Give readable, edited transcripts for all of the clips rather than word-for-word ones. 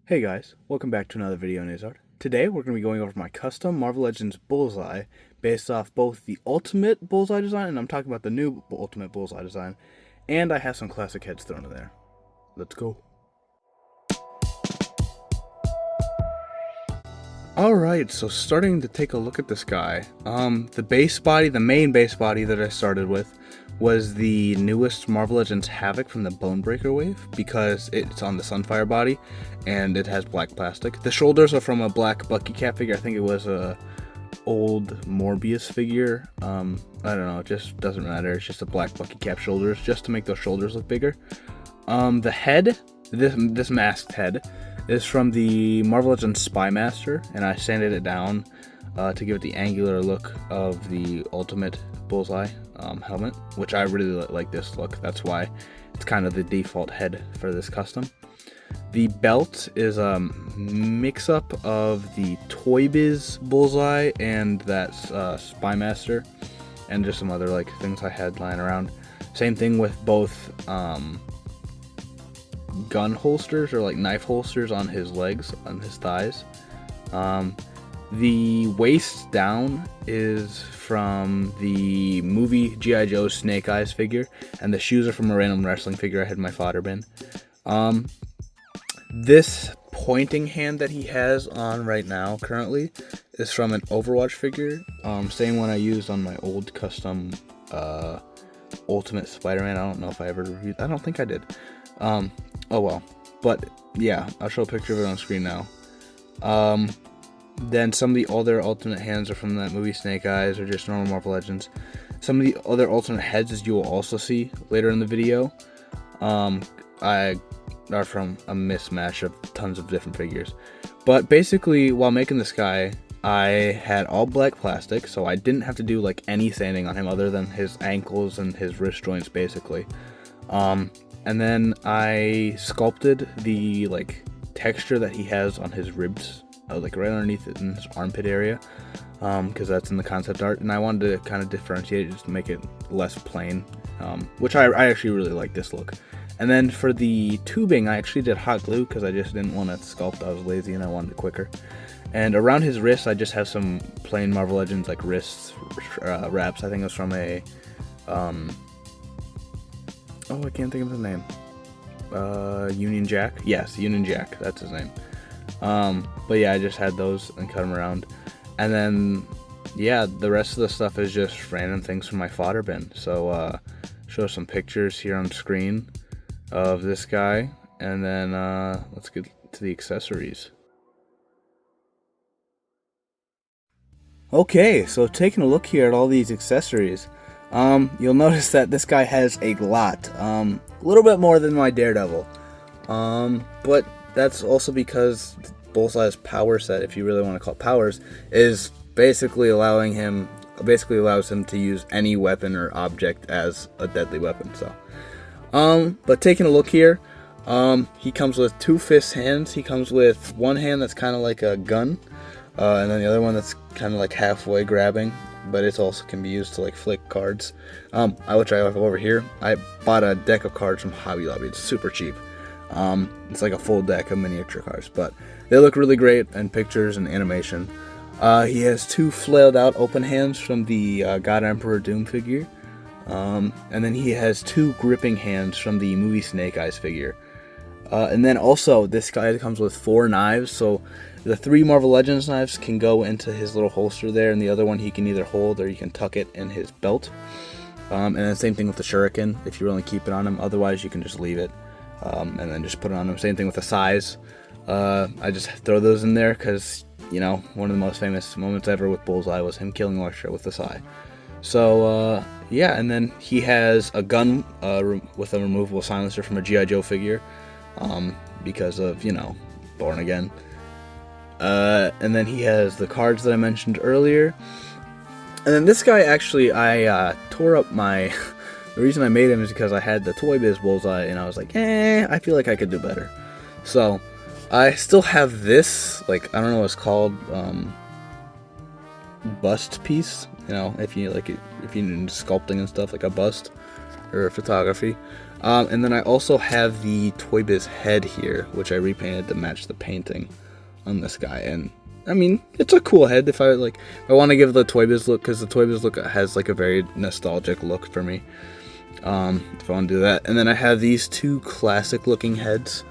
Hey guys, welcome back to another video on Azard. Today we're going to be going over my custom Marvel Legends Bullseye based off both the Ultimate Bullseye design, and I'm talking about the new Ultimate Bullseye design, and I have some classic heads thrown in there. Let's go. Alright, so starting to take a look at this guy. The base body, the main base body that I started with was the newest Marvel Legends Havoc from the Bonebreaker wave because it's on the Sunfire body and it has black plastic. The shoulders are from a black Bucky Cap figure. I think it was a old Morbius figure. I don't know, it just doesn't matter. It's just a black Bucky Cap shoulders just to make those shoulders look bigger. The head, this masked head, is from the Marvel Legends Spy Master, and I sanded it down to give it the angular look of the Ultimate Bullseye helmet, which I really like this look. That's why it's kind of the default head for this custom. The belt is a mix-up of the Toy Biz Bullseye and that Spy Master, and just some other like things I had lying around. Same thing with both gun holsters or like knife holsters on his legs, on his thighs. The waist down is from the movie G.I. Joe Snake Eyes figure, and the shoes are from a random wrestling figure I had in my fodder bin. This pointing hand that he has on right now currently is from an Overwatch figure, same one I used on my old custom Ultimate Spider-Man. I don't know if I ever reviewed, I don't think I did. Oh well, but yeah, I'll show a picture of it on screen now. Then some of the other alternate hands are from that movie Snake Eyes, or just normal Marvel Legends. Some of the other alternate heads, as you will also see later in the video, are from a mismatch of tons of different figures. But basically, while making this guy, I had all black plastic, so I didn't have to do like any sanding on him other than his ankles and his wrist joints, basically. And then I sculpted the like texture that he has on his ribs, like right underneath it in his armpit area, because that's in the concept art, and I wanted to kind of differentiate it just to make it less plain, which I actually really like this look. And then for the tubing, I actually did hot glue because I just didn't want to sculpt. I was lazy and I wanted it quicker. And around his wrists, I just have some plain Marvel Legends like wrist wraps. I think it was from a oh, I can't think of his name. Union Jack? Yes, Union Jack. That's his name. But yeah, I just had those and cut them around. And then, yeah, the rest of the stuff is just random things from my fodder bin. So, show some pictures here on screen of this guy. And then, let's get to the accessories. Okay, so taking a look here at all these accessories, you'll notice that this guy has a lot, a little bit more than my Daredevil, but that's also because Bullseye's power set, if you really want to call it powers, is basically allows him to use any weapon or object as a deadly weapon. So, but taking a look here, he comes with two fist hands. He comes with one hand that's kind of like a gun, and then the other one that's kind of like halfway grabbing, but it also can be used to like flick cards, which I have over here. I bought a deck of cards from Hobby Lobby. It's super cheap. It's like a full deck of miniature cards, but they look really great in pictures and animation. He has two flailed out open hands from the God Emperor Doom figure, and then he has two gripping hands from the movie Snake Eyes figure. And then also this guy comes with 4 knives, so the 3 Marvel Legends knives can go into his little holster there, and the other one he can either hold or you can tuck it in his belt. And then same thing with the shuriken, if you really keep it on him. Otherwise you can just leave it, and then just put it on him. Same thing with the size. I just throw those in there because, you know, one of the most famous moments ever with Bullseye was him killing Orchestra with the Psy. So, yeah, and then he has a gun with a removable silencer from a G.I. Joe figure, because of, you know, Born Again. And then he has the cards that I mentioned earlier. And then this guy, actually, I tore up my... The reason I made him is because I had the Toy Biz Bullseye, and I was like, I feel like I could do better. So, I still have this, like, I don't know what it's called, bust piece, you know, if you like it, if you're into sculpting and stuff, like a bust. or photography. And then I also have the Toy Biz head here, which I repainted to match the painting on this guy. And I mean, it's a cool head if I want to give the Toy Biz look, because the Toy Biz look has like a very nostalgic look for me. If I want to do that. And then I have these two classic looking heads.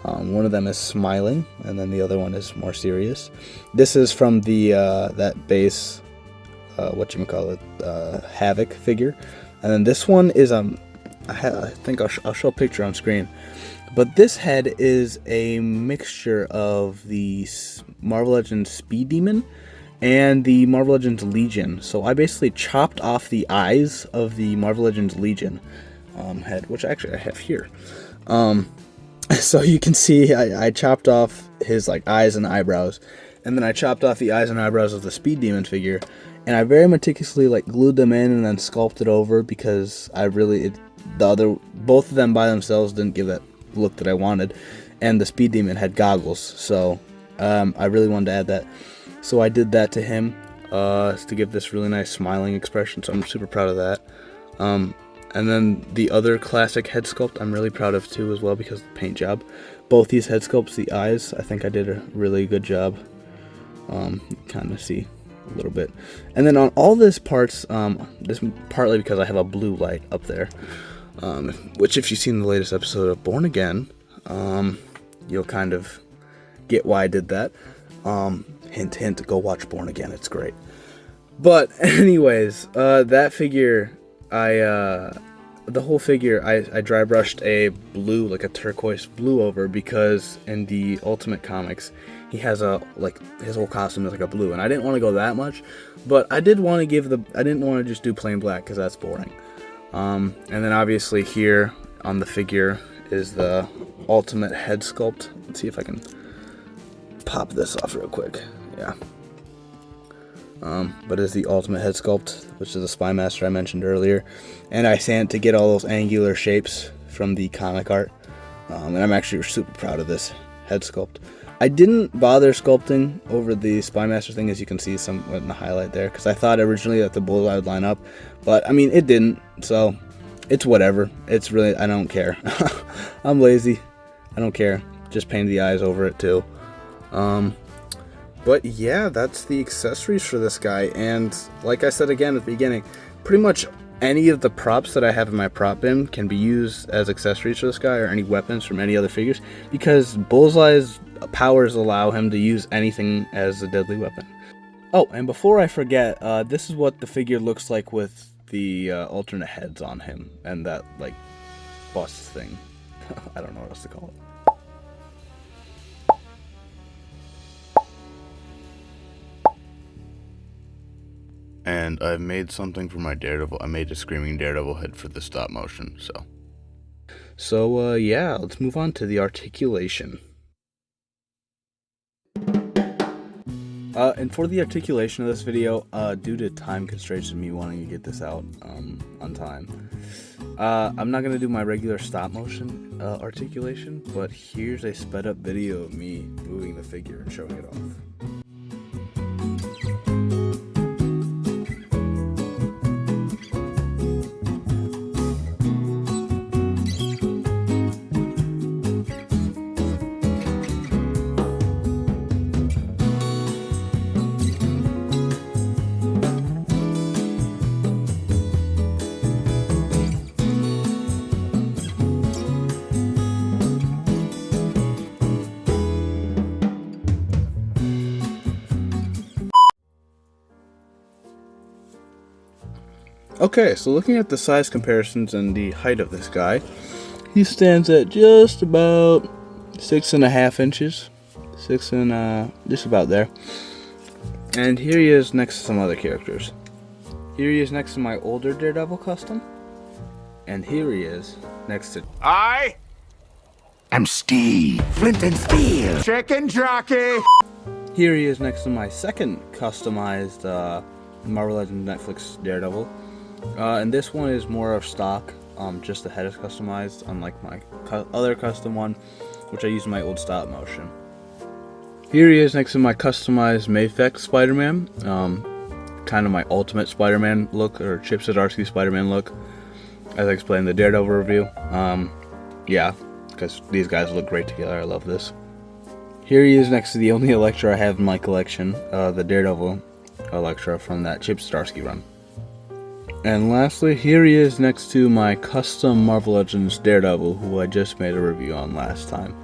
One of them is smiling, and then the other one is more serious. This is from the that base, Havoc figure, and then this one is I think I'll show a picture on screen. But this head is a mixture of the Marvel Legends Speed Demon and the Marvel Legends Legion. So I basically chopped off the eyes of the Marvel Legends Legion head, which actually I have here. So you can see I chopped off his eyes and eyebrows, and then I chopped off the eyes and eyebrows of the Speed Demon figure, and I very meticulously glued them in and then sculpted over, because both of them by themselves didn't give that look that I wanted, and the Speed Demon had goggles, so I really wanted to add that. So I did that to him to give this really nice smiling expression, so I'm super proud of that. And then the other classic head sculpt I'm really proud of too as well, because of the paint job. Both these head sculpts, the eyes, I think I did a really good job. Kind of see a little bit. And then on all this parts, this partly because I have a blue light up there, which if you've seen the latest episode of Born Again, you'll kind of get why I did that. Hint, hint, go watch Born Again, it's great. But anyways, that figure, the whole figure, I dry brushed a blue, like a turquoise blue over, because in the Ultimate Comics, he has his whole costume is like a blue, and I didn't want to go that much, but I did want to I didn't want to just do plain black, because that's boring. And then obviously here on the figure is the Ultimate head sculpt. Let's see if I can pop this off real quick. Yeah. But it's the Ultimate head sculpt, which is the Spy Master I mentioned earlier, and I sand to get all those angular shapes from the comic art, and I'm actually super proud of this head sculpt. I didn't bother sculpting over the Spy Master thing, as you can see some in the highlight there, because I thought originally that the Bullseye would line up, but I mean it didn't, so it's whatever. It's really, I don't care. I'm lazy. I don't care. Just painted the eyes over it too. But yeah, that's the accessories for this guy, and like I said again at the beginning, pretty much any of the props that I have in my prop bin can be used as accessories for this guy, or any weapons from any other figures, because Bullseye's powers allow him to use anything as a deadly weapon. Oh, and before I forget, this is what the figure looks like with the alternate heads on him, and that bust thing. I don't know what else to call it. And I've made something for my Daredevil. I made a screaming Daredevil head for the stop motion, so yeah, let's move on to the articulation. And for the articulation of this video, due to time constraints and me wanting to get this out on time, I'm not going to do my regular stop motion articulation, but here's a sped up video of me moving the figure and showing it off. Okay, so looking at the size comparisons and the height of this guy, he stands at just about 6.5 inches, just about there. And here he is next to some other characters. Here he is next to my older Daredevil custom, and here he is next to I'm Steve, Flint and Steel, Chicken Jockey. Here he is next to my second customized Marvel Legends Netflix Daredevil. And this one is more of stock, just the head is customized, unlike my other custom one, which I used in my old stop motion. Here he is next to my customized Mayfect Spider-Man, kind of my ultimate Spider-Man look, or Chip Zdarsky Spider-Man look. as I explained, the Daredevil review. Yeah, because these guys look great together. I love this. Here he is next to the only Elektra I have in my collection, the Daredevil Elektra from that Chip Zdarsky run. And lastly, here he is next to my custom Marvel Legends Daredevil, who I just made a review on last time.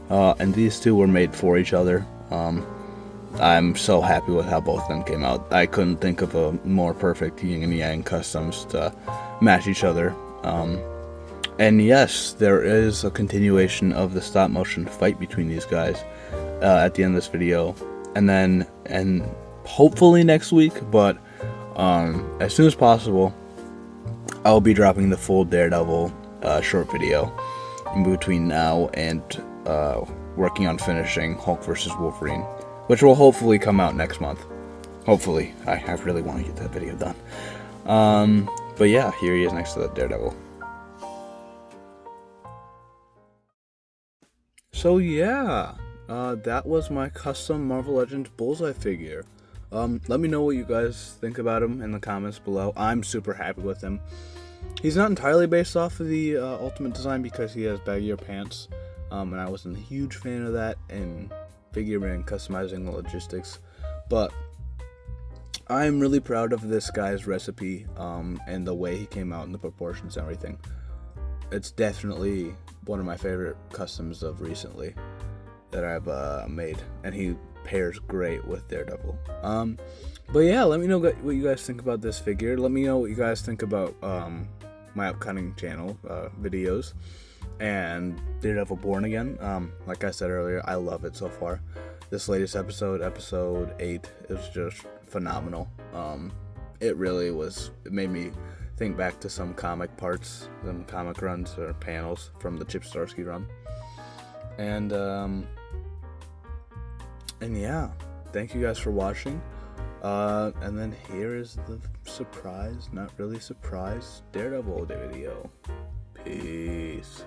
And these two were made for each other. I'm so happy with how both of them came out. I couldn't think of a more perfect yin and yang customs to match each other. And yes, there is a continuation of the stop motion fight between these guys at the end of this video, and hopefully next week, but as soon as possible, I'll be dropping the full Daredevil short video in between now and working on finishing Hulk vs. Wolverine, which will hopefully come out next month. Hopefully. I really want to get that video done. But yeah, here he is next to the Daredevil. So yeah, that was my custom Marvel Legends Bullseye figure. Let me know what you guys think about him in the comments below. I'm super happy with him. He's not entirely based off of the Ultimate design because he has baggier pants, and I wasn't a huge fan of that in figuring and customizing the logistics. But I'm really proud of this guy's recipe and the way he came out and the proportions and everything. It's definitely one of my favorite customs of recently that I've made, and he pairs great with Daredevil. But yeah, let me know what you guys think about this figure. Let me know what you guys think about my upcoming channel videos and Daredevil Born Again. Like I said earlier, I love it so far. This latest episode 8, is just phenomenal. It really was. It made me think back to some comic parts, some comic runs or panels from the Chip Zdarsky run. And yeah, thank you guys for watching. And then here is the surprise, not really surprise, Daredevil video. Peace.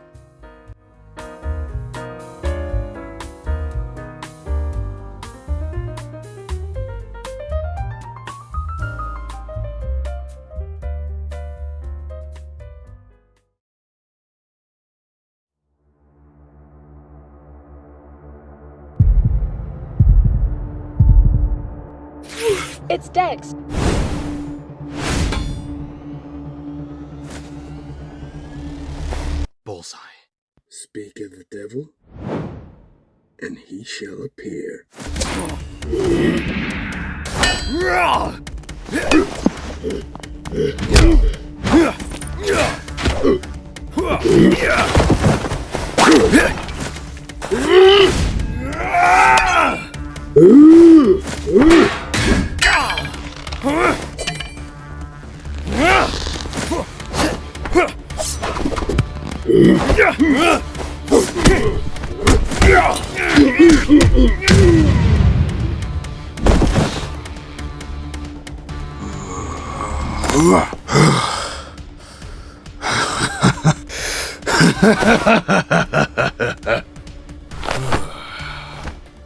It's Dex. Bullseye. Speak of the devil, and he shall appear.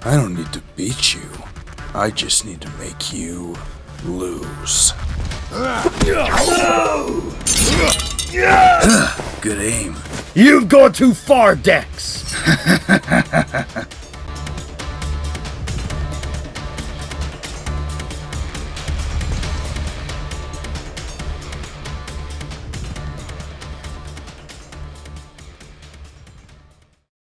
I don't need to beat you. I just need to make you lose. Good aim. You've gone too far, Dex!